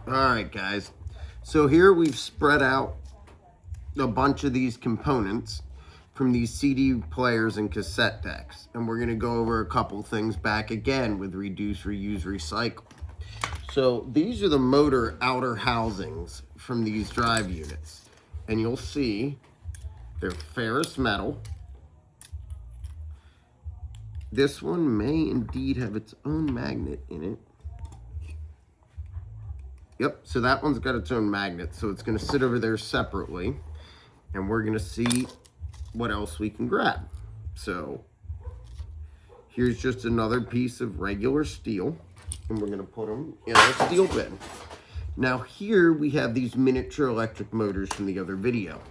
All right, guys. So here we've spread out a bunch of these components from these CD players and cassette decks. And we're going to go over a couple things back again with reduce, reuse, recycle. So these are the motor outer housings from these drive units. And you'll see they're ferrous metal. This one may indeed have its own magnet in it. Yep, so that one's got its own magnet, so it's going to sit over there separately, and we're going to see what else we can grab. So here's just another piece of regular steel, and we're going to put them in our steel bin. Now here we have these miniature electric motors from the other video.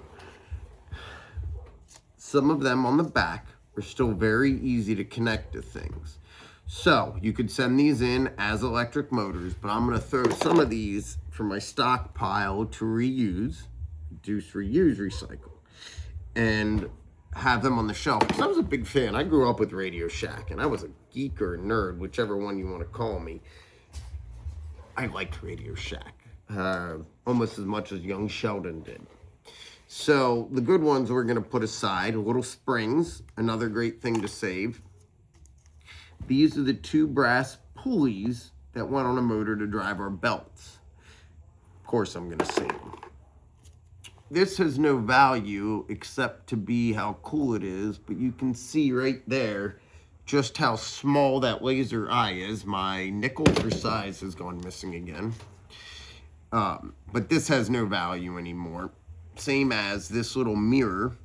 Some of them on the back are still very easy to connect to things. So you could send these in as electric motors, but I'm going to throw some of these from my stockpile to reuse, reduce, reuse, recycle, and have them on the shelf. Because I was a big fan. I grew up with Radio Shack, and I was a geek or a nerd, whichever one you want to call me. I liked Radio Shack almost as much as young Sheldon did. So the good ones we're going to put aside. Little springs, another great thing to save. These are the two brass pulleys that went on a motor to drive our belts. Of course, I'm going to save them. This has no value except to be how cool it is, but you can see right there just how small that laser eye is. My nickel for size has gone missing again. But this has no value anymore. Same as this little mirror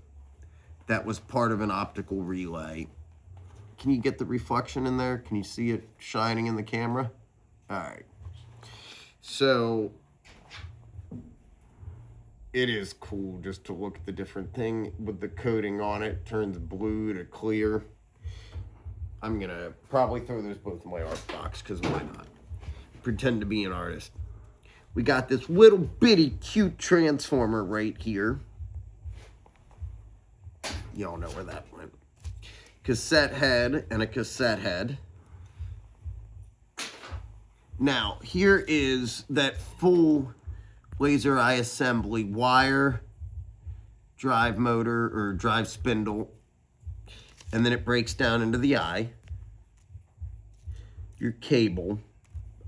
that was part of an optical relay. Can you get the reflection in there? Can you see it shining in the camera? All right. So it is cool just to look at the different thing with the coating on it. Turns blue to clear. I'm going to probably throw those both in my art box because why not? Pretend to be an artist. We got this little bitty cute transformer right here. Y'all know where that went. Cassette head and a cassette head. Now, here is that full laser eye assembly wire, drive motor or drive spindle, and then it breaks down into the eye. Your cable.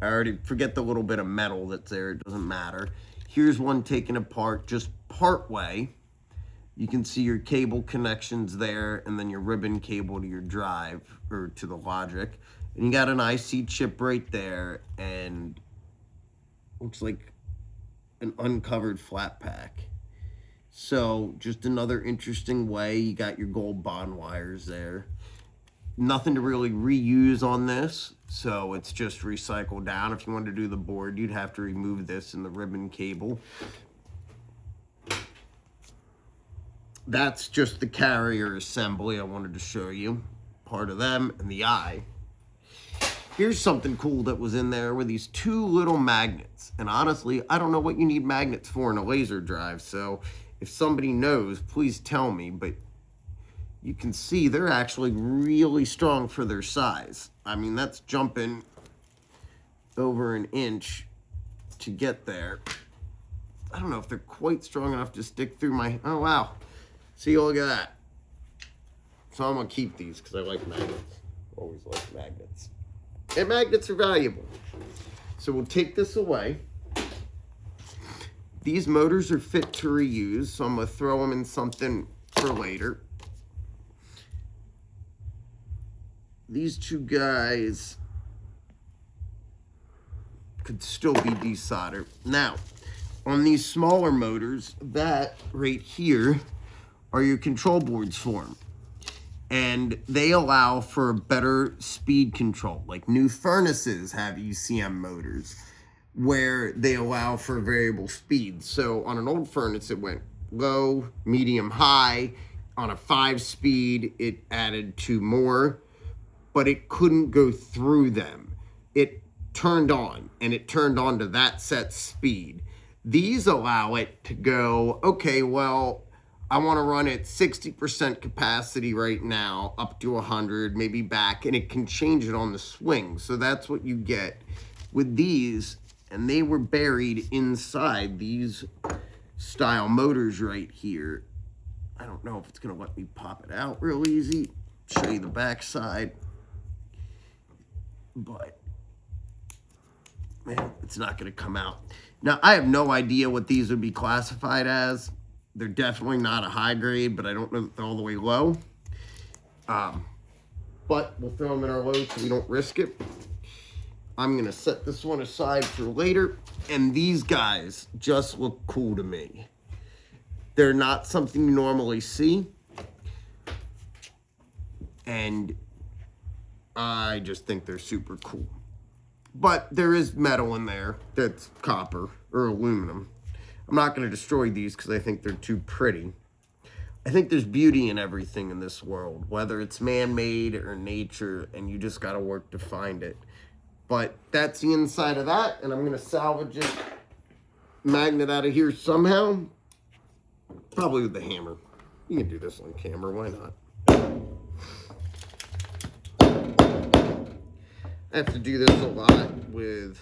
I already forget the little bit of metal that's there, it doesn't matter. Here's one taken apart just part way. You can see your cable connections there, and then your ribbon cable to your drive, or to the logic. And you got an IC chip right there, and looks like an uncovered flat pack. So, just another interesting way. You got your gold bond wires there. Nothing to really reuse on this, so it's just recycled down. If you wanted to do the board, you'd have to remove this and the ribbon cable. That's just the carrier assembly I wanted to show you. Part of them and the eye. Here's something cool that was in there with these two little magnets. And honestly, I don't know what you need magnets for in a laser drive. So if somebody knows, please tell me. But you can see they're actually really strong for their size. I mean, that's jumping over an inch to get there. I don't know if they're quite strong enough to stick through my... Oh, wow. See, look at that. So I'm going to keep these because I like magnets. Always like magnets. And magnets are valuable. So we'll take this away. These motors are fit to reuse, so I'm going to throw them in something for later. These two guys could still be desoldered. Now, on these smaller motors, that right here are your control boards for them. And they allow for better speed control. Like new furnaces have ECM motors where they allow for variable speed. So on an old furnace, it went low, medium, high. On a 5-speed, it added 2 more, but it couldn't go through them. It turned on, and it turned on to that set speed. These allow it to go, okay, well, I want to run at 60% capacity right now, up to 100, maybe back, and it can change it on the swing. So that's what you get with these. and they were buried inside these style motors right here. I don't know if it's gonna let me pop it out real easy. Show you the back side, but man, it's not gonna come out. Now, I have no idea what these would be classified as. They're definitely not a high grade, but I don't know if they're all the way low. But we'll throw them in our load so we don't risk it. I'm gonna set this one aside for later, and these guys just look cool to me. They're not something you normally see, and I just think they're super cool. But there is metal in there that's copper or aluminum. I'm not going to destroy these because I think they're too pretty. I think there's beauty in everything in this world, whether it's man-made or nature, and you just got to work to find it. But that's the inside of that, and I'm going to salvage it, magnet out of here somehow. Probably with the hammer. You can do this on camera, why not? I have to do this a lot with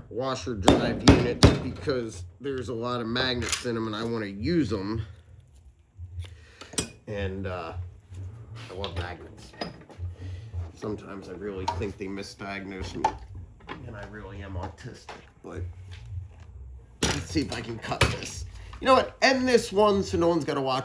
washer drive units because there's a lot of magnets in them and I want to use them. And I love magnets. Sometimes I really think they misdiagnose me, and I really am autistic. But let's see if I can cut this. You know what? End this one so no one's got to watch it.